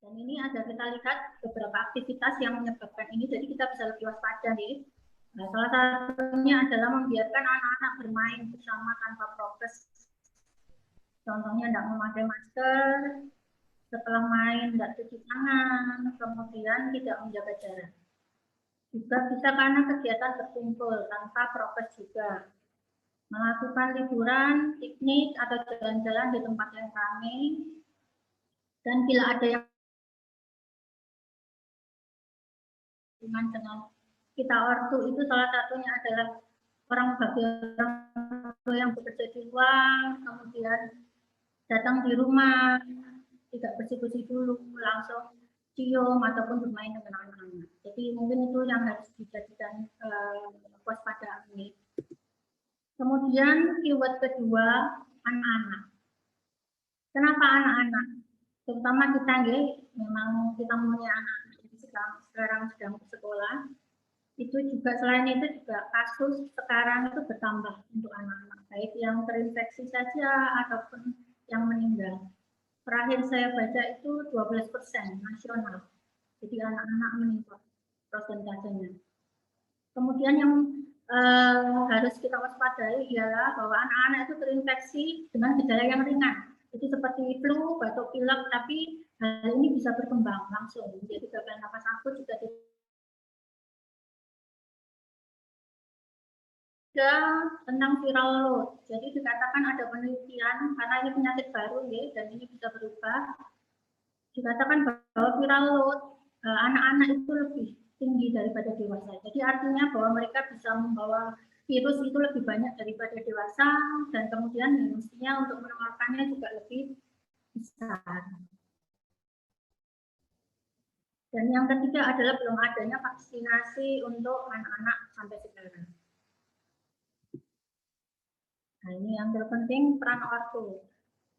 Dan ini ada kita lihat beberapa aktivitas yang menyebabkan ini, jadi kita bisa lebih waspada nih. Nah, salah satunya adalah membiarkan anak-anak bermain bersama tanpa prokes. Contohnya tidak memakai masker, setelah main tidak cuci tangan, kemudian tidak menjaga jarak. Juga bisa karena kegiatan berkumpul tanpa prokes juga. Melakukan liburan, piknik, atau jalan-jalan di tempat yang ramai. Dan bila ada yang dengan kita ortu itu salah satunya adalah orang tua yang bekerja di luar, kemudian datang di rumah, tidak bersih-bersih dulu, langsung cium ataupun bermain dengan anak-anak. Jadi mungkin itu yang harus dijadikan waspada ini. Kemudian keyword kedua, anak-anak. Kenapa anak-anak? Terutama kita memang kita punya anak sekarang sedang bersekolah. Itu juga selain itu juga kasus sekarang itu bertambah untuk anak-anak, baik yang terinfeksi saja ataupun yang meninggal. Terakhir saya baca itu 12% nasional. Jadi anak-anak meninggal persentasenya. Kemudian yang harus kita waspadai ialah bahwa anak-anak itu terinfeksi dengan gejala yang ringan. Jadi seperti flu, batuk pilek, tapi hal ini bisa berkembang langsung. Jadi gagal nafas akut juga tentang viral load. Jadi dikatakan ada penelitian karena ini penyakit baru ya, dan ini bisa berubah. Dikatakan bahwa viral load anak-anak itu lebih tinggi daripada dewasa. Jadi artinya bahwa mereka bisa membawa virus itu lebih banyak daripada dewasa, dan kemudian mestinya untuk menularkannya juga lebih besar. Dan yang ketiga adalah belum adanya vaksinasi untuk anak-anak sampai sekarang. Nah, ini yang terpenting peran ortu.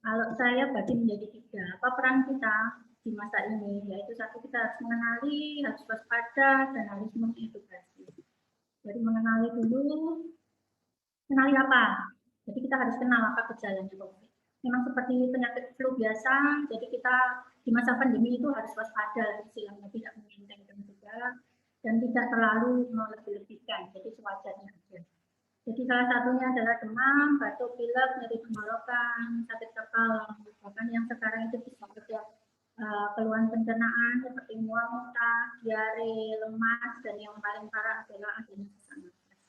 Kalau saya bagi menjadi 3, apa peran kita di masa ini? Yaitu satu, kita harus mengenali, harus waspada, dan harus mengedukasi. Jadi mengenali dulu, kenali apa? Jadi kita harus kenal apa gejalanya COVID. Memang seperti penyakit flu biasa, jadi kita di masa pandemi itu harus waspada, istilahnya tidak mengentengkan juga, dan tidak terlalu melebih-lebihkan, jadi sewajarnya aja. Jadi salah satunya adalah demam, batuk, pilek, nyeri tenggorokan, sakit kepala, bahkan yang sekarang itu bisa ada keluhan pencernaan seperti mual, muntah, diare, lemas, dan yang paling parah adalah adanya sesak nafas.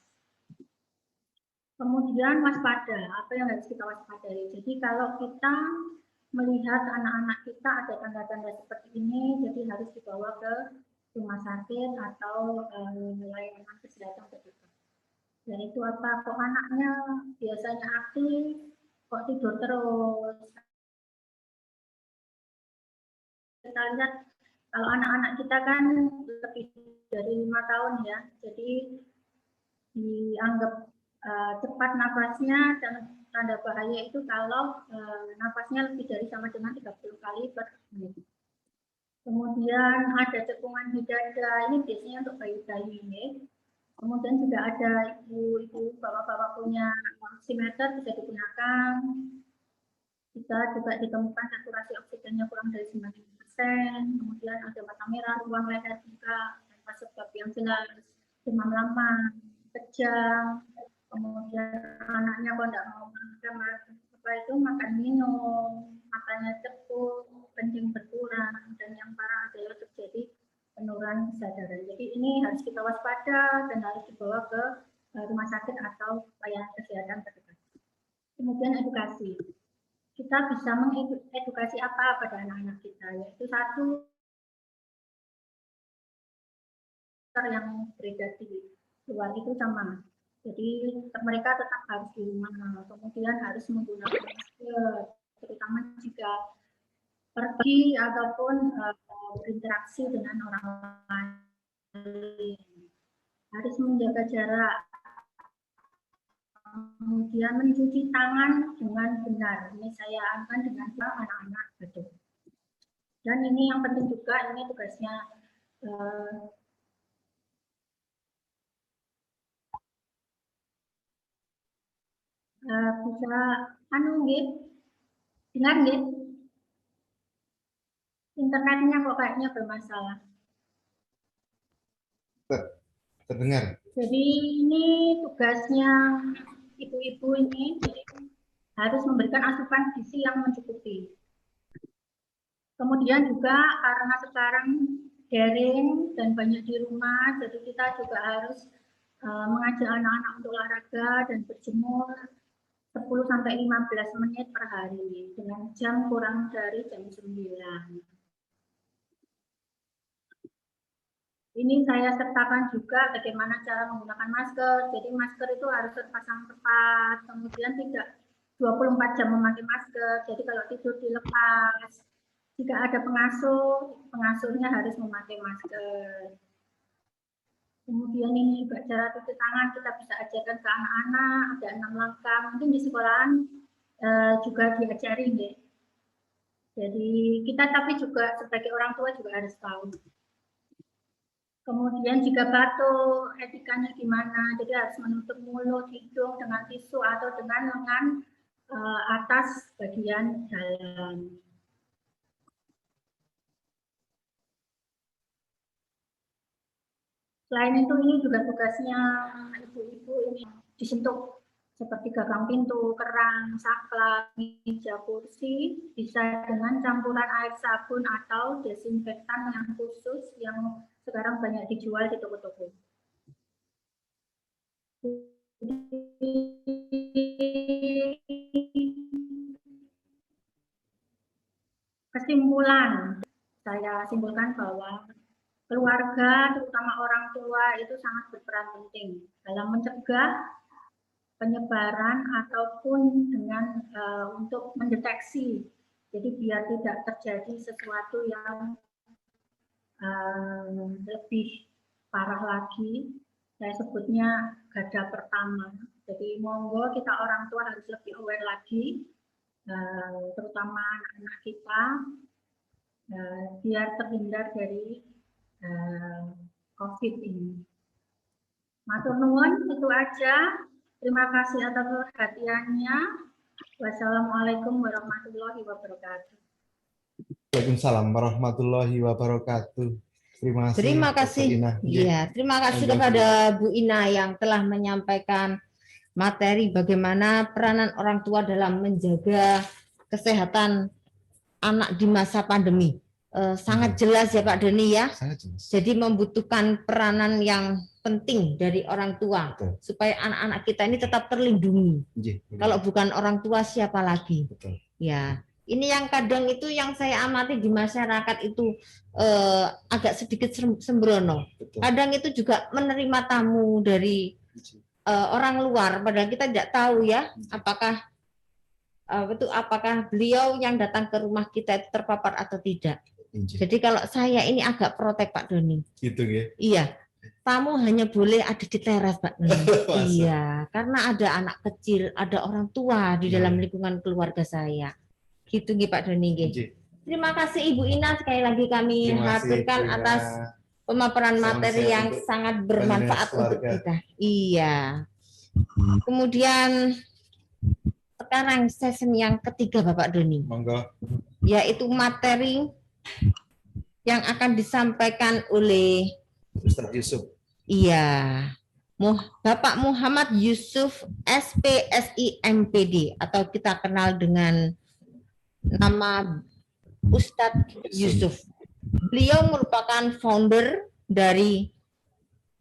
Kemudian waspada, apa yang harus kita waspadai? Jadi kalau kita melihat anak-anak kita ada tanda-tanda seperti ini, jadi harus dibawa ke rumah sakit atau layanan kesehatan terdekat. Yaitu apa, kok anaknya biasanya aktif, kok tidur terus. Kita lihat kalau anak-anak kita kan lebih dari 5 tahun ya, jadi dianggap cepat nafasnya, dan tanda bahaya itu kalau nafasnya lebih dari sama dengan 30 kali per menit. Kemudian ada cekungan di dada, ini biasanya untuk bayi-bayi ya. Kemudian juga ada ibu-ibu, bapak-bapak punya oximeter bisa digunakan. Bisa juga ditemukan saturasi oksigennya kurang dari 90%. Kemudian ada mata merah, ruang leher juga, tanpa sebab yang jelas, demam lama, kejang. Kemudian anaknya kok tidak mau makan, apa itu makan minum, makannya cepat, kencing berkurang, dan yang parah adalah terjadi penurunan kesadaran. Jadi ini harus kita waspada dan harus dibawa ke rumah sakit atau layanan kesehatan terdekat. Kemudian edukasi. Kita bisa mengedukasi apa pada anak-anak kita, yaitu satu, yang beredar di luar itu sama. Jadi mereka tetap harus di rumah, kemudian harus menggunakan masker, terutama jika pergi ataupun berinteraksi dengan orang lain. Harus menjaga jarak, kemudian mencuci tangan dengan benar. Ini saya akan dengan anak-anak betul. Dan ini yang penting juga, ini tugasnya bisa dengar nggih? Internetnya kok kayaknya bermasalah. Terdengar. Jadi ini tugasnya ibu-ibu ini, jadi harus memberikan asupan gizi yang mencukupi. Kemudian juga karena sekarang daring dan banyak di rumah, jadi kita juga harus mengajak anak-anak untuk olahraga dan berjemur 10-15 menit per hari dengan jam kurang dari jam 9. Ini saya sertakan juga bagaimana cara menggunakan masker. Jadi masker itu harus terpasang tepat, kemudian tidak 24 jam memakai masker. Jadi kalau tidur dilepas. Jika ada pengasuh, pengasuhnya harus memakai masker. Kemudian ini juga cara cuci tangan kita bisa ajarkan ke anak-anak, ada 6 langkah. Mungkin di sekolahan juga diajarin ya. Jadi kita tapi juga sebagai orang tua juga harus tahu. Kemudian jika batuk, etikanya gimana? Jadi harus menutup mulut, hidung dengan tisu atau dengan lengan atas bagian dalam. Selain itu ini juga tugasnya ibu-ibu ini disentuh seperti gagang pintu, kerang, saklar, meja, kursi, bisa dengan campuran air sabun atau desinfektan yang khusus yang sekarang banyak dijual di toko-toko. Kesimpulan, saya simpulkan bahwa keluarga, terutama orang tua itu sangat berperan penting dalam mencegah penyebaran ataupun dengan untuk mendeteksi. Jadi biar tidak terjadi sesuatu yang lebih parah lagi. Saya sebutnya garda pertama. Jadi monggo kita orang tua harus lebih aware lagi, terutama anak-anak kita, biar terhindar dari COVID ini. Matur nuwun, itu aja. Terima kasih atas perhatiannya. Wassalamualaikum warahmatullahi wabarakatuh. Waalaikumsalam warahmatullahi wabarakatuh. Terima kasih. Iya, terima kasih kepada Bu Ina yang telah menyampaikan materi bagaimana peranan orang tua dalam menjaga kesehatan anak di masa pandemi. Sangat jelas ya Pak Doni ya. Jadi membutuhkan peranan yang penting dari orang tua. Betul. Supaya anak-anak kita ini tetap terlindungi. Kalau bukan orang tua siapa lagi? Betul. Ya. Ini yang kadang itu yang saya amati di masyarakat itu agak sedikit sembrono. Betul. Kadang itu juga menerima tamu dari orang luar, padahal kita tidak tahu ya apakah beliau yang datang ke rumah kita itu terpapar atau tidak. Jadi kalau saya ini agak protek Pak Doni. Gitu ya? Iya. Tamu hanya boleh ada di teras Pak Doni. Iya, karena ada anak kecil, ada orang tua di dalam lingkungan keluarga saya. Gitu nih Pak Doni. Terima kasih Ibu Ina, sekali lagi kami haturkan atas pemaparan materi yang sangat bermanfaat untuk kita. Iya. Kemudian sekarang sesi yang ketiga Bapak Doni. Monggo. Yaitu materi yang akan disampaikan oleh Ustaz Yusuf. Iya. Bapak Muhammad Yusuf SPSI MPD atau kita kenal dengan nama Ustadz Yusuf. Beliau merupakan founder dari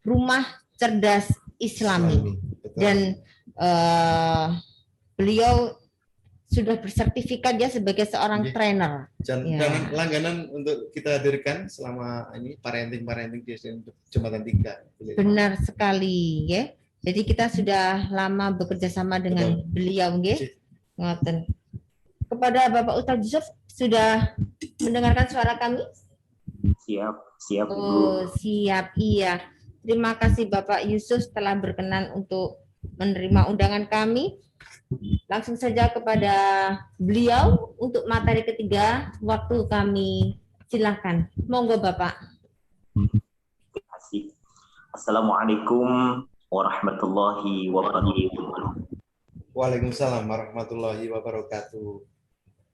Rumah Cerdas Islami. Dan beliau sudah bersertifikat ya sebagai seorang trainer. Dan langganan untuk kita hadirkan selama ini parenting di Jembatan 3. Benar sekali ya. Jadi kita sudah lama bekerja sama dengan beliau nggih. Ngoten. Kepada Bapak Ustadz Yusuf sudah mendengarkan suara kami? Siap Ibu. Siap, iya. Terima kasih Bapak Yusuf telah berkenan untuk menerima undangan kami. Langsung saja kepada beliau untuk materi ketiga, waktu kami silakan. Monggo Bapak. Terima kasih. Assalamualaikum warahmatullahi wabarakatuh. Waalaikumsalam warahmatullahi wabarakatuh.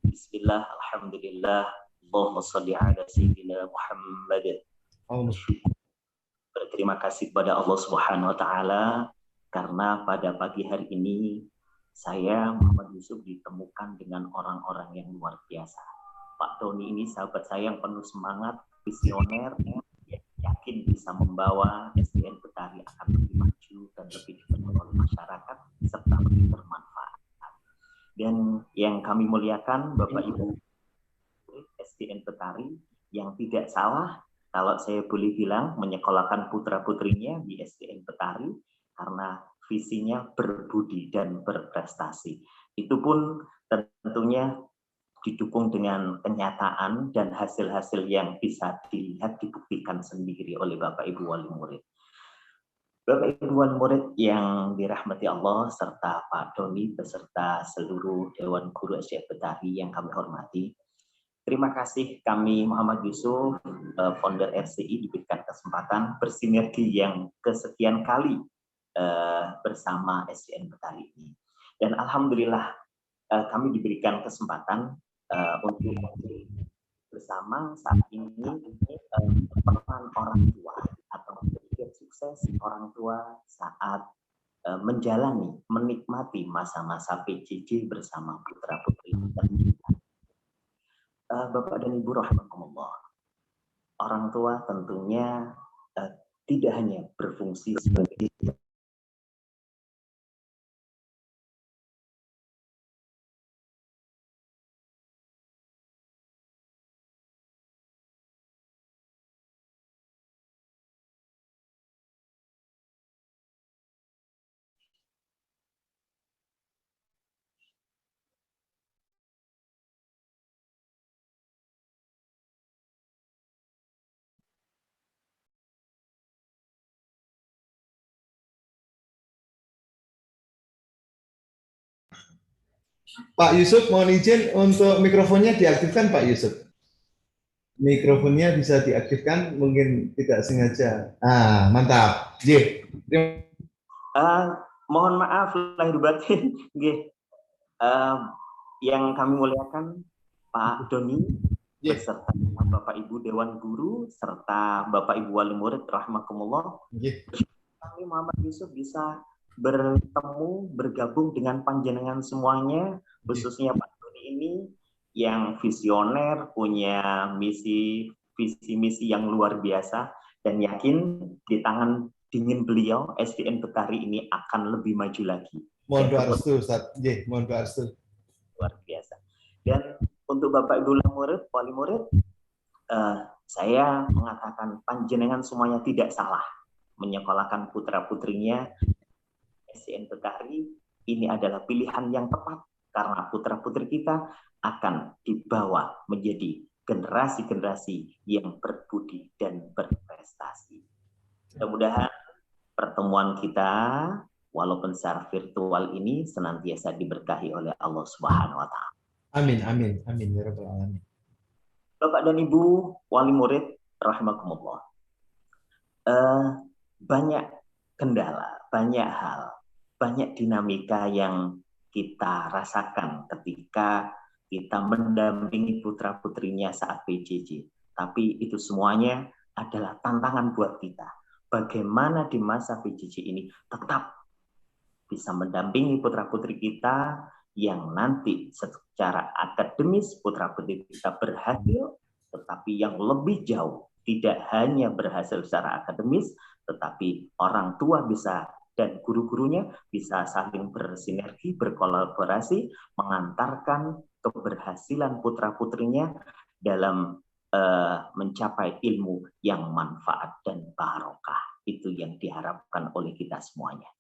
Bismillah, alhamdulillah, Allahumma shalli ala sayyidina Muhammad. Berterima kasih kepada Allah Subhanahu wa taala karena pada pagi hari ini saya Muhammad Yusuf ditemukan dengan orang-orang yang luar biasa. Pak Doni ini sahabat saya yang penuh semangat, visioner, yakin bisa membawa SDN Betari akan lebih maju dan lebih dikenal oleh masyarakat serta lebih bermanfaat. Dan yang kami muliakan Bapak Ibu SDN Betari yang tidak salah kalau saya boleh bilang menyekolahkan putra-putrinya di SDN Betari karena visinya berbudi dan berprestasi. Itu pun tentunya didukung dengan kenyataan dan hasil-hasil yang bisa dilihat dibuktikan sendiri oleh Bapak Ibu wali murid. Bapak Ibu wali murid yang dirahmati Allah serta Pak Doni beserta seluruh Dewan Guru SDN Betari yang kami hormati. Terima kasih kami Muhammad Yusuf, founder RCI diberikan kesempatan bersinergi yang kesekian kali bersama SDN Betari ini. Dan alhamdulillah kami diberikan kesempatan untuk bersama saat ini peran orang tua atau sukses orang tua saat menjalani, menikmati masa-masa PJJ bersama putra-putri tercinta. Bapak dan Ibu rahimakumullah, orang tua tentunya tidak hanya berfungsi sebagai Pak Yusuf, mohon izin untuk mikrofonnya diaktifkan, Pak Yusuf. Mikrofonnya bisa diaktifkan, mungkin tidak sengaja. Mantap. Mohon maaf lahir batin. Yang kami muliakan Pak Doni beserta Bapak Ibu Dewan Guru serta Bapak Ibu wali murid rahimakumullah. Kami Muhammad Yusuf bisa bertemu, bergabung dengan panjenengan semuanya, khususnya Pak Doni ini yang visioner, punya visi misi yang luar biasa, dan yakin di tangan dingin beliau SDN Betari ini akan lebih maju lagi. Mohon doa restu, Ustaz. Mohon doa restu. Luar biasa. Dan untuk Bapak Ibu wali murid, saya mengatakan panjenengan semuanya tidak salah menyekolahkan putra-putrinya SDN Betari. Ini adalah pilihan yang tepat karena putra-putri kita akan dibawa menjadi generasi-generasi yang berbudi dan berprestasi. Mudah-mudahan pertemuan kita walaupun secara virtual ini senantiasa diberkahi oleh Allah Subhanahu wa taala. Amin, amin, amin ya rabbal alamin. Bapak dan Ibu wali murid rahimakumullah. Banyak kendala, banyak hal, banyak dinamika yang kita rasakan ketika kita mendampingi putra-putrinya saat PJJ. Tapi itu semuanya adalah tantangan buat kita. Bagaimana di masa PJJ ini tetap bisa mendampingi putra-putri kita yang nanti secara akademis putra-putri kita berhasil, tetapi yang lebih jauh tidak hanya berhasil secara akademis, tetapi orang tua bisa dan guru-gurunya bisa saling bersinergi, berkolaborasi, mengantarkan keberhasilan putra-putrinya dalam mencapai ilmu yang manfaat dan barokah. Itu yang diharapkan oleh kita semuanya.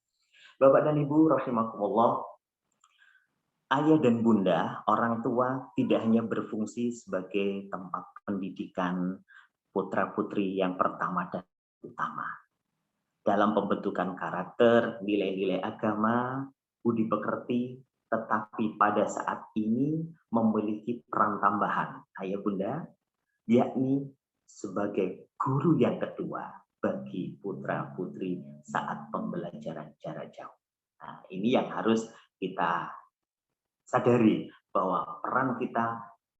Bapak dan Ibu rahimakumullah, ayah dan bunda, orang tua tidak hanya berfungsi sebagai tempat pendidikan putra-putri yang pertama dan utama. Dalam pembentukan karakter, nilai-nilai agama, budi pekerti, tetapi pada saat ini memiliki peran tambahan, ayah bunda, yakni sebagai guru yang kedua bagi putra-putri saat pembelajaran jarak jauh. Nah, ini yang harus kita sadari bahwa peran kita